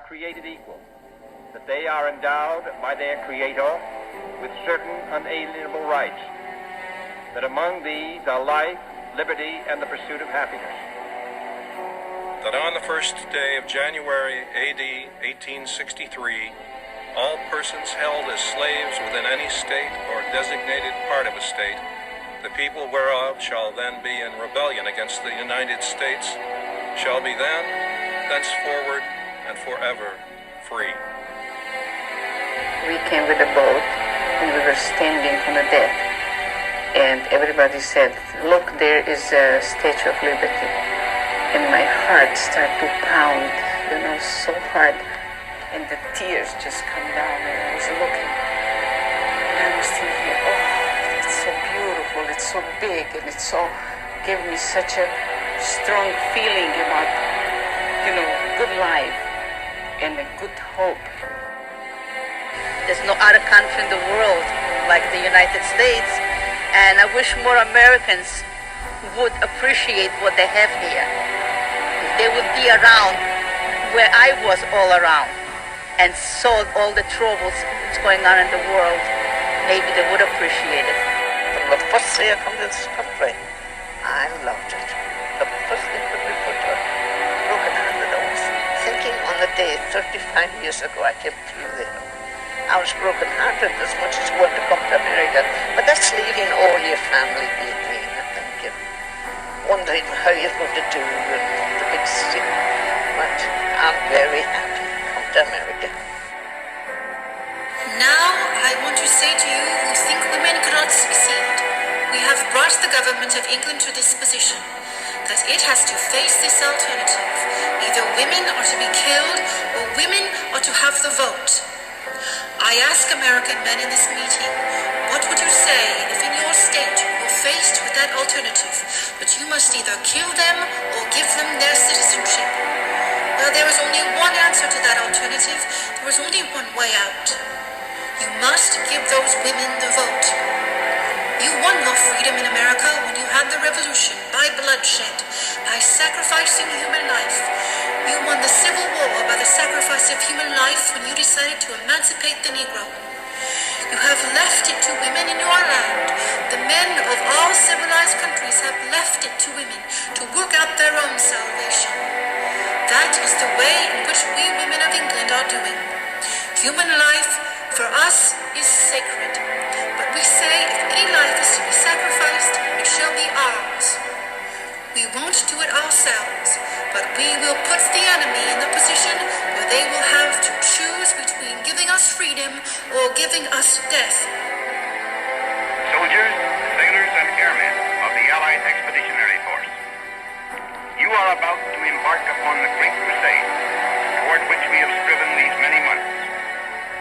created equal, that they are endowed by their Creator with certain unalienable rights, that among these are life, liberty, and the pursuit of happiness. That on the first day of January AD 1863, all persons held as slaves within any state or designated part of a state, the people whereof shall then be in rebellion against the United States, shall be then, thenceforward, and forever free. We came with a boat and we were standing on a deck, and everybody said, "Look, there is a Statue of Liberty." And my heart started to pound, so hard, and the tears just come down, and I was looking, and I was thinking, oh, it's so beautiful, it's so big, and it so gave me such a strong feeling about, good life and a good hope. There's no other country in the world like the United States, and I wish more Americans would appreciate what they have here. If they would be around where I was all around and saw all the troubles that's going on in the world, maybe they would appreciate it. From the first day I come to this country, I loved it. The first thing that we put on broken-handed, I was thinking on the day 35 years ago I came through there. I was broken-hearted as much as you want to come to America, but that's leaving all your family behind, I think, and wondering how you're going to do in the big city. But I'm very happy to come to America. Now I want to say to you who think women cannot succeed, we have brought the government of England to this position, that it has to face this alternative. Either women are to be killed or women are to have the vote. I ask American men in this meeting, what would you say if in your state you're faced with that alternative, but you must either kill them or give them their citizenship? Well, there is only one answer to that alternative. There is only one way out. You must give those women the vote. You won your freedom in America when you had the revolution, by bloodshed, by sacrificing human life. You won the Civil War by the sacrifice of human life when you decided to emancipate the Negro. You have left it to women in your land. The men of all civilized countries have left it to women to work out their own salvation. That is the way in which we women of England are doing. Human life, for us, is sacred. But we say if any life is to be sacrificed, it shall be ours. We won't do it ourselves, but we will put the enemy in the position where they will have to choose between giving us freedom or giving us death. Soldiers, sailors, and airmen of the Allied Expeditionary Force, you are about to embark upon the great crusade toward which we have striven these many months.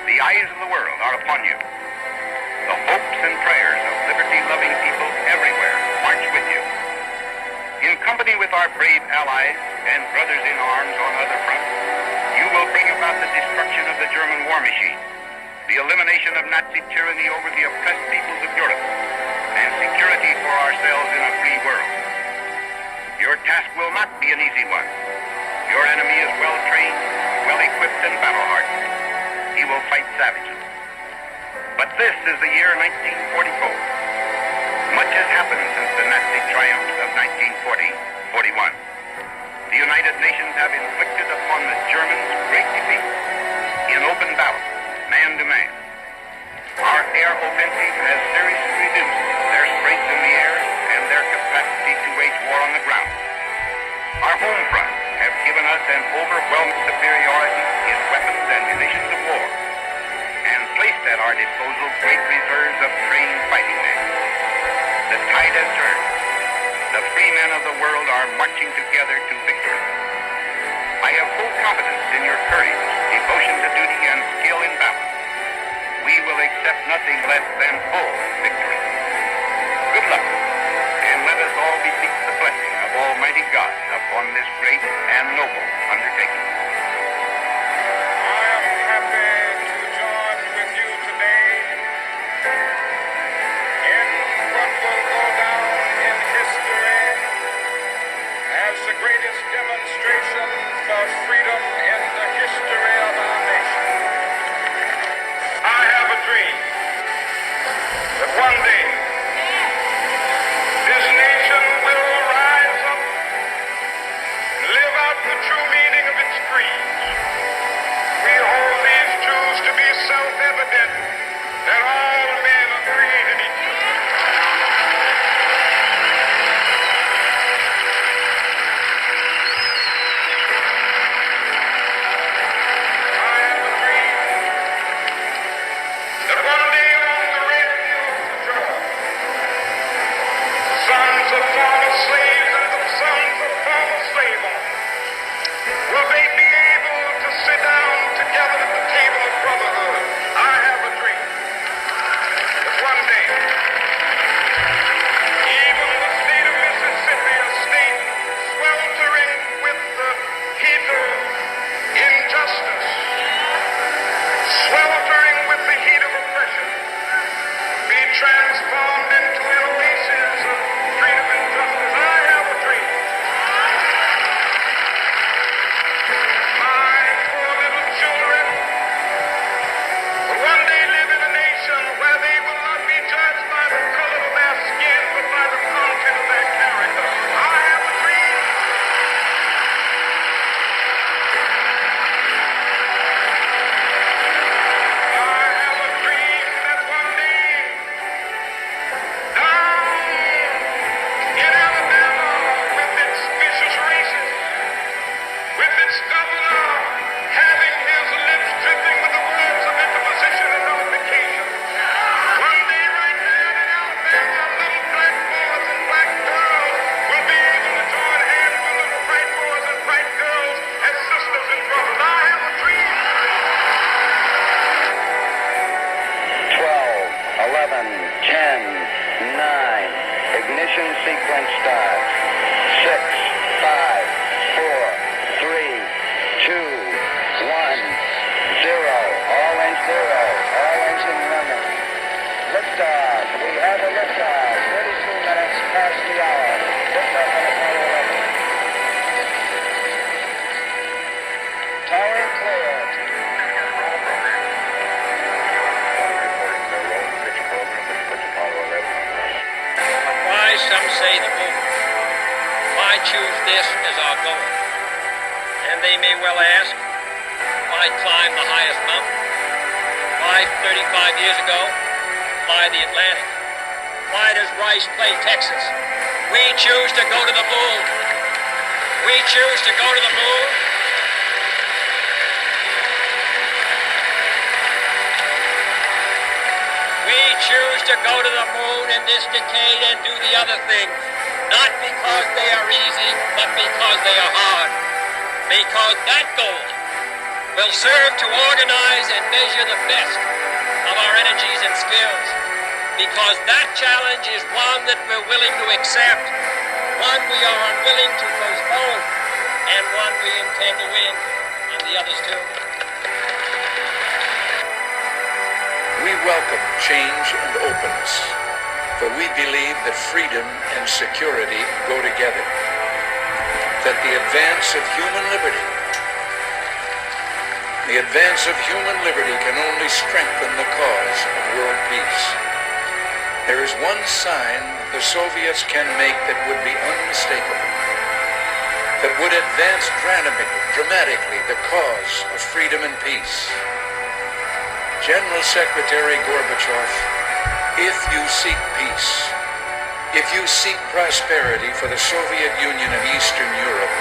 The eyes of the world are upon you. The hopes and prayers of liberty-loving people everywhere march with you. In company with our brave allies and brothers in arms on other fronts, you will bring about the destruction of the German war machine, the elimination of Nazi tyranny over the oppressed peoples of Europe, and security for ourselves in a free world. Your task will not be an easy one. Your enemy is well-trained, well-equipped, and battle-hardened. He will fight savagely. But this is the year 1944. Much has happened since the Nazi triumphs of 1940-41. The United Nations have inflicted upon the Germans great defeat in open battle, man to man. Our air offensive has seriously reduced their strength in the air and their capacity to wage war on the ground. Our home fronts have given us an overwhelming superiority in weapons and munitions of war, and placed at our disposal great reserves of trained fighting men. The tide has turned. The free men of the world are marching together to victory. I have full confidence in your courage, devotion to duty, and skill in battle. We will accept nothing less than full victory. Good luck, and let us all beseech the blessing of Almighty God upon this great and noble undertaking. I am happy to join with you today in what will go down in history as the greatest demonstration for freedom in the history sequence starts. 6, 5, 4, 3, 2, 1, 0. All engine running. Liftoff. We have a liftoff. 32 minutes past the hour. Liftoff on Apollo 11. Tower cleared. Why, some say the moon. Why choose this as our goal? And they may well ask, why climb the highest mountain? Why 35 years ago, fly the Atlantic? Why does Rice play Texas? We choose to go to the moon. We choose to go to the moon. We choose to go to the moon in this decade and do the other things, not because they are easy, but because they are hard. Because that goal will serve to organize and measure the best of our energies and skills. Because that challenge is one that we're willing to accept, one we are unwilling to postpone, and one we intend to win, and the others too. We welcome change and openness, for we believe that freedom and security go together, that the advance of human liberty can only strengthen the cause of world peace. There is one sign the Soviets can make that would be unmistakable, that would advance dramatically the cause of freedom and peace. General Secretary Gorbachev, if you seek peace, if you seek prosperity for the Soviet Union of Eastern Europe,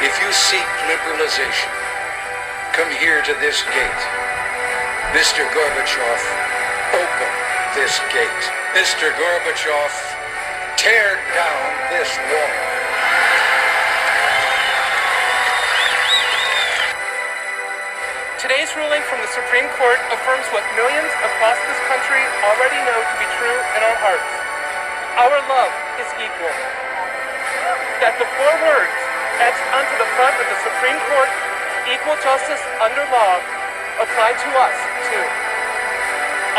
if you seek liberalization, come here to this gate. Mr. Gorbachev, open this gate. Mr. Gorbachev, tear down this wall. Today's ruling from the Supreme Court affirms what millions across this country already know to be true in our hearts. Our love is equal. That the 4 words etched onto the front of the Supreme Court, equal justice under law, apply to us, too.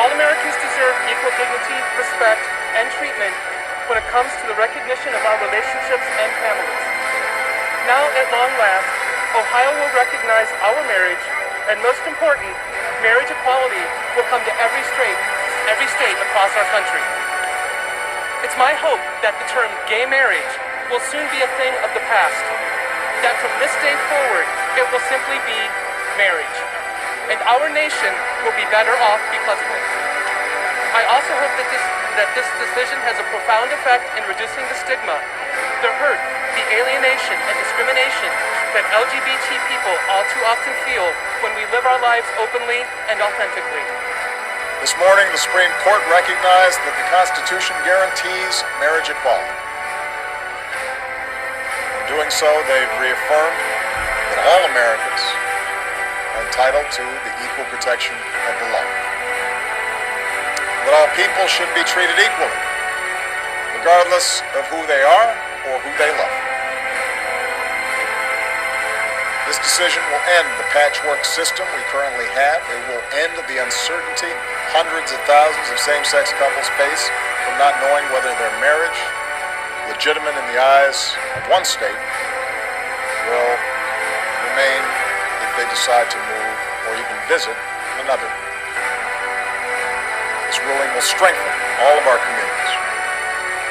All Americans deserve equal dignity, respect, and treatment when it comes to the recognition of our relationships and families. Now, at long last, Ohio will recognize our marriage, and most important, marriage equality will come to every state across our country. It's my hope that the term gay marriage will soon be a thing of the past, that from this day forward, it will simply be marriage, and our nation will be better off because of it. I also hope that this decision has a profound effect in reducing the stigma, the hurt, the alienation, and discrimination that LGBT people all too often feel when we live our lives openly and authentically. This morning, the Supreme Court recognized that the Constitution guarantees marriage equality. In doing so, they've reaffirmed that all Americans are entitled to the equal protection of the law. That all people should be treated equally, regardless of who they are or who they love. This decision will end the patchwork system we currently have. It will end the uncertainty hundreds of thousands of same-sex couples face from not knowing whether their marriage, legitimate in the eyes of one state, will remain if they decide to move or even visit another. This ruling will strengthen all of our communities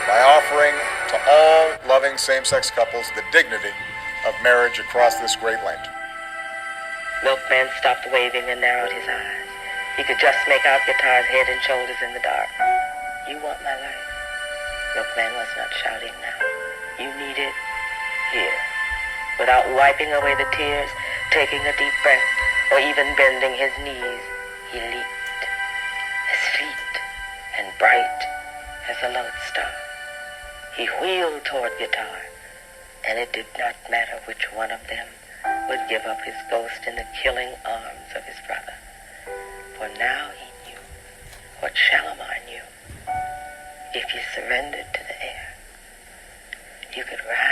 by offering to all loving same-sex couples the dignity of marriage across this great land. Milkman stopped waving and narrowed his eyes. He could just make out Guitar's head and shoulders in the dark. You want my life? Milkman was not shouting now. You need it here. Without wiping away the tears, taking a deep breath, or even bending his knees, he leaped, his feet and bright as a lodestar. He wheeled toward Guitar, and it did not matter which one of them would give up his ghost in the killing arms of his brother. For now he knew what Shalimar knew. If you surrendered to the air, You could ride